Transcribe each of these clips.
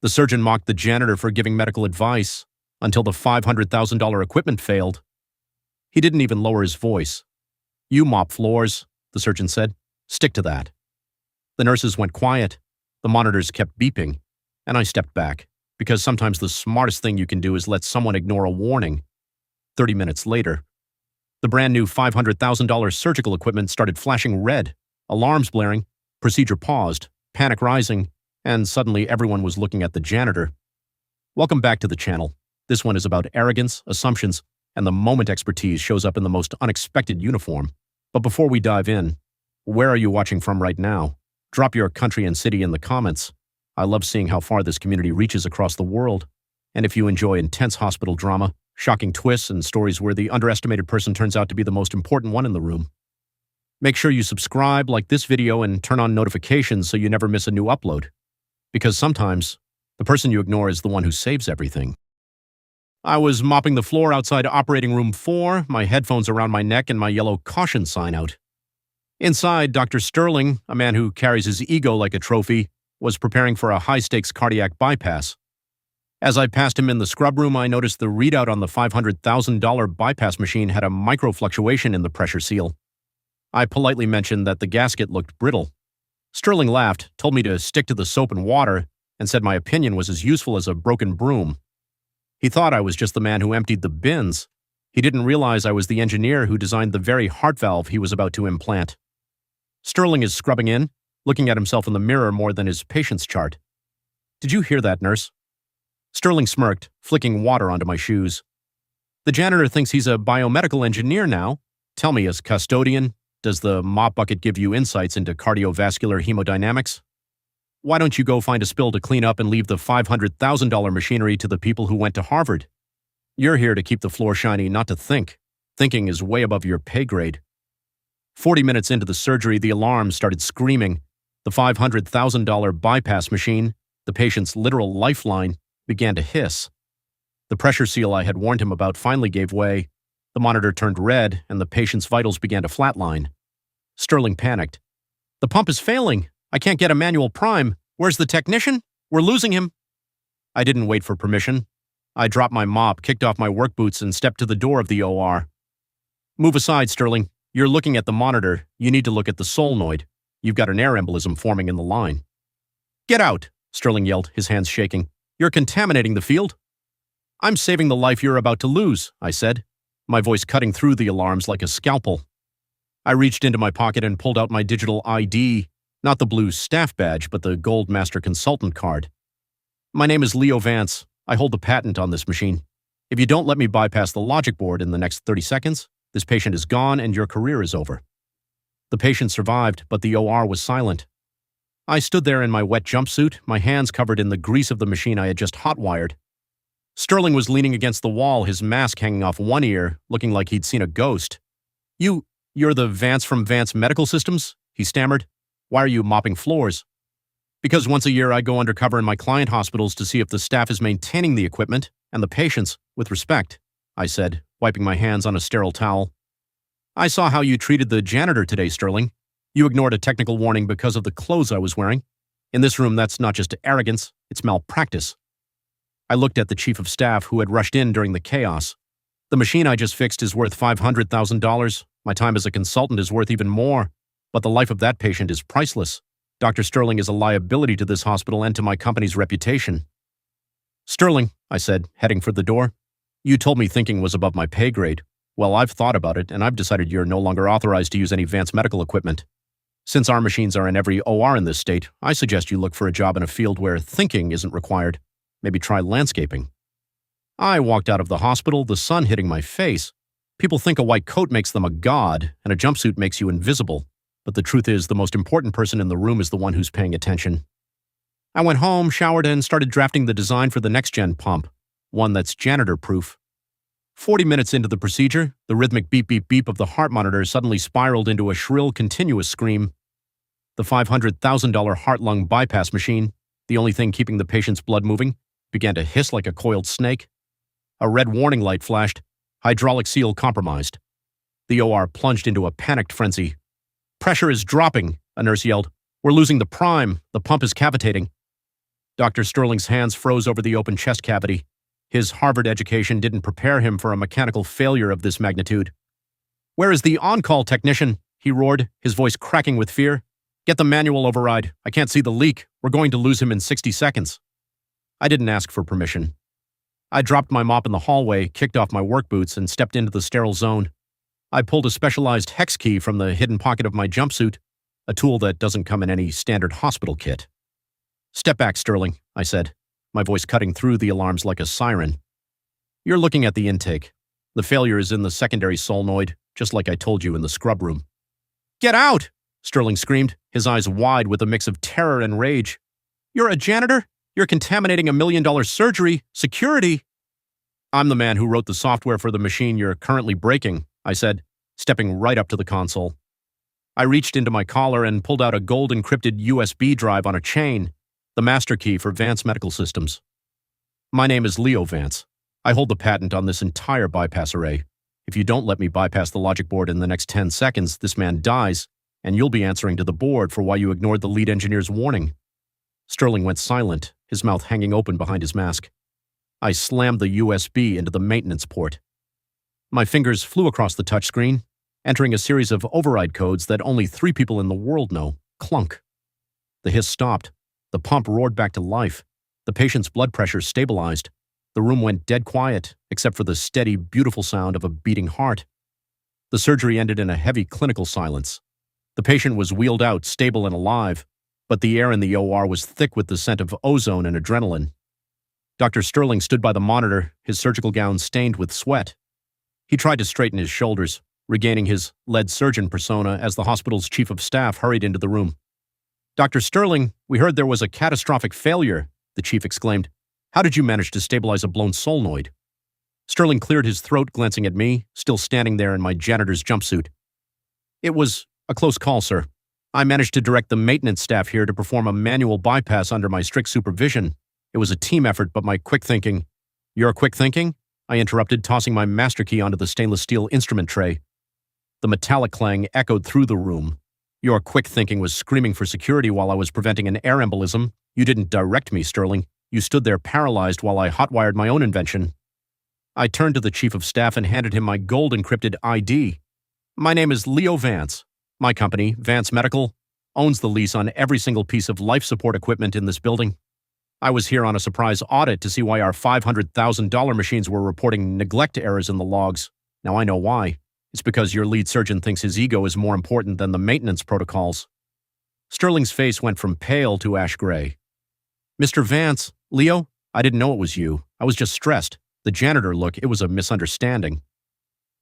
The surgeon mocked the janitor for giving medical advice until the $500,000 equipment failed. He didn't even lower his voice. "You mop floors," the surgeon said. "Stick to that." The nurses went quiet. The monitors kept beeping, and I stepped back, because sometimes the smartest thing you can do is let someone ignore a warning. 30 minutes later, the brand new $500,000 surgical equipment started flashing red, alarms blaring, procedure paused, panic rising, and suddenly everyone was looking at the janitor. Welcome back to the channel. This one is about arrogance, assumptions, and the moment expertise shows up in the most unexpected uniform. But before we dive in, where are you watching from right now? Drop your country and city in the comments. I love seeing how far this community reaches across the world. And if you enjoy intense hospital drama, shocking twists, and stories where the underestimated person turns out to be the most important one in the room, make sure you subscribe, like this video, and turn on notifications so you never miss a new upload. Because sometimes, the person you ignore is the one who saves everything. I was mopping the floor outside operating room 4, my headphones around my neck and my yellow caution sign out. Inside, Dr. Sterling, a man who carries his ego like a trophy, was preparing for a high-stakes cardiac bypass. As I passed him in the scrub room, I noticed the readout on the $500,000 bypass machine had a micro-fluctuation in the pressure seal. I politely mentioned that the gasket looked brittle. Sterling laughed, told me to stick to the soap and water, and said my opinion was as useful as a broken broom. He thought I was just the man who emptied the bins. He didn't realize I was the engineer who designed the very heart valve he was about to implant. Sterling is scrubbing in, looking at himself in the mirror more than his patient's chart. "Did you hear that, nurse?" Sterling smirked, flicking water onto my shoes. "The janitor thinks he's a biomedical engineer now. Tell me, as custodian, does the mop bucket give you insights into cardiovascular hemodynamics? Why don't you go find a spill to clean up and leave the $500,000 machinery to the people who went to Harvard? You're here to keep the floor shiny, not to think. Thinking is way above your pay grade." 40 minutes into the surgery, the alarm started screaming. The $500,000 bypass machine, the patient's literal lifeline, began to hiss. The pressure seal I had warned him about finally gave way. The monitor turned red, and the patient's vitals began to flatline. Sterling panicked. "The pump is failing. I can't get a manual prime. Where's the technician? We're losing him." I didn't wait for permission. I dropped my mop, kicked off my work boots, and stepped to the door of the OR. "Move aside, Sterling. You're looking at the monitor. You need to look at the solenoid. You've got an air embolism forming in the line." "Get out," Sterling yelled, his hands shaking. "You're contaminating the field." "I'm saving the life you're about to lose," I said, my voice cutting through the alarms like a scalpel. I reached into my pocket and pulled out my digital ID, not the blue staff badge, but the gold master consultant card. "My name is Leo Vance. I hold the patent on this machine. If you don't let me bypass the logic board in the next 30 seconds, this patient is gone and your career is over." The patient survived, but the OR was silent. I stood there in my wet jumpsuit, my hands covered in the grease of the machine I had just hot-wired. Sterling was leaning against the wall, his mask hanging off one ear, looking like he'd seen a ghost. You're the Vance from Vance Medical Systems?" he stammered. "Why are you mopping floors?" "Because once a year I go undercover in my client hospitals to see if the staff is maintaining the equipment and the patients with respect," I said, wiping my hands on a sterile towel. "I saw how you treated the janitor today, Sterling. You ignored a technical warning because of the clothes I was wearing. In this room, that's not just arrogance, it's malpractice." I looked at the chief of staff who had rushed in during the chaos. "The machine I just fixed is worth $500,000. My time as a consultant is worth even more, but the life of that patient is priceless. Dr. Sterling is a liability to this hospital and to my company's reputation." "Sterling," I said, heading for the door, "you told me thinking was above my pay grade. Well, I've thought about it, and I've decided you're no longer authorized to use any Vance medical equipment. Since our machines are in every OR in this state, I suggest you look for a job in a field where thinking isn't required. Maybe try landscaping." I walked out of the hospital, the sun hitting my face. People think a white coat makes them a god, and a jumpsuit makes you invisible. But the truth is, the most important person in the room is the one who's paying attention. I went home, showered, and started drafting the design for the next-gen pump, one that's janitor-proof. 40 minutes into the procedure, the rhythmic beep-beep-beep of the heart monitor suddenly spiraled into a shrill, continuous scream. The $500,000 heart-lung bypass machine, the only thing keeping the patient's blood moving, began to hiss like a coiled snake. A red warning light flashed. Hydraulic seal compromised. The OR plunged into a panicked frenzy. "Pressure is dropping," a nurse yelled. "We're losing the prime. The pump is cavitating." Dr. Sterling's hands froze over the open chest cavity. His Harvard education didn't prepare him for a mechanical failure of this magnitude. "Where is the on-call technician?" he roared, his voice cracking with fear. "Get the manual override. I can't see the leak. We're going to lose him in 60 seconds. I didn't ask for permission. I dropped my mop in the hallway, kicked off my work boots, and stepped into the sterile zone. I pulled a specialized hex key from the hidden pocket of my jumpsuit, a tool that doesn't come in any standard hospital kit. "Step back, Sterling," I said, my voice cutting through the alarms like a siren. "You're looking at the intake. The failure is in the secondary solenoid, just like I told you in the scrub room." "Get out!" Sterling screamed, his eyes wide with a mix of terror and rage. "You're a janitor? You're contaminating $1 million surgery. Security!" "I'm the man who wrote the software for the machine you're currently breaking," I said, stepping right up to the console. I reached into my collar and pulled out a gold-encrypted USB drive on a chain, the master key for Vance Medical Systems. "My name is Leo Vance. I hold the patent on this entire bypass array. If you don't let me bypass the logic board in the next 10 seconds, this man dies, and you'll be answering to the board for why you ignored the lead engineer's warning." Sterling went silent, his mouth hanging open behind his mask. I slammed the USB into the maintenance port. My fingers flew across the touchscreen, entering a series of override codes that only 3 people in the world know. Clunk. The hiss stopped. The pump roared back to life. The patient's blood pressure stabilized. The room went dead quiet, except for the steady, beautiful sound of a beating heart. The surgery ended in a heavy clinical silence. The patient was wheeled out, stable and alive, but the air in the OR was thick with the scent of ozone and adrenaline. Dr. Sterling stood by the monitor, his surgical gown stained with sweat. He tried to straighten his shoulders, regaining his lead surgeon persona as the hospital's chief of staff hurried into the room. "Dr. Sterling, we heard there was a catastrophic failure," the chief exclaimed. "How did you manage to stabilize a blown solenoid?" Sterling cleared his throat, glancing at me, still standing there in my janitor's jumpsuit. "It was a close call, sir. I managed to direct the maintenance staff here to perform a manual bypass under my strict supervision. It was a team effort, but my quick thinking—" "Your quick thinking?" I interrupted, tossing my master key onto the stainless steel instrument tray. The metallic clang echoed through the room. "Your quick thinking was screaming for security while I was preventing an air embolism. You didn't direct me, Sterling. You stood there paralyzed while I hotwired my own invention." I turned to the chief of staff and handed him my gold-encrypted ID. "My name is Leo Vance. My company, Vance Medical, owns the lease on every single piece of life support equipment in this building. I was here on a surprise audit to see why our $500,000 machines were reporting neglect errors in the logs. Now I know why. It's because your lead surgeon thinks his ego is more important than the maintenance protocols." Sterling's face went from pale to ash gray. "Mr. Vance, Leo, I didn't know it was you. I was just stressed. The janitor look, it was a misunderstanding."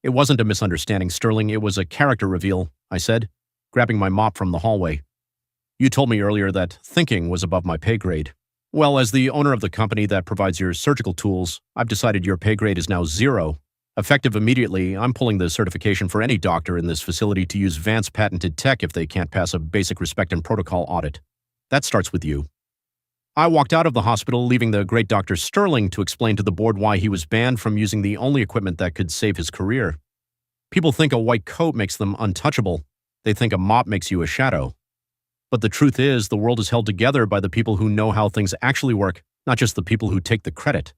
"It wasn't a misunderstanding, Sterling. It was a character reveal," I said, grabbing my mop from the hallway. "You told me earlier that thinking was above my pay grade. Well, as the owner of the company that provides your surgical tools, I've decided your pay grade is now 0. Effective immediately, I'm pulling the certification for any doctor in this facility to use Vance patented tech if they can't pass a basic respect and protocol audit. That starts with you." I walked out of the hospital, leaving the great Dr. Sterling to explain to the board why he was banned from using the only equipment that could save his career. People think a white coat makes them untouchable. They think a mop makes you a shadow. But the truth is, the world is held together by the people who know how things actually work, not just the people who take the credit.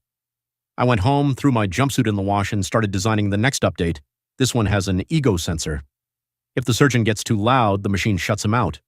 I went home, threw my jumpsuit in the wash, and started designing the next update. This one has an ego sensor. If the surgeon gets too loud, the machine shuts him out.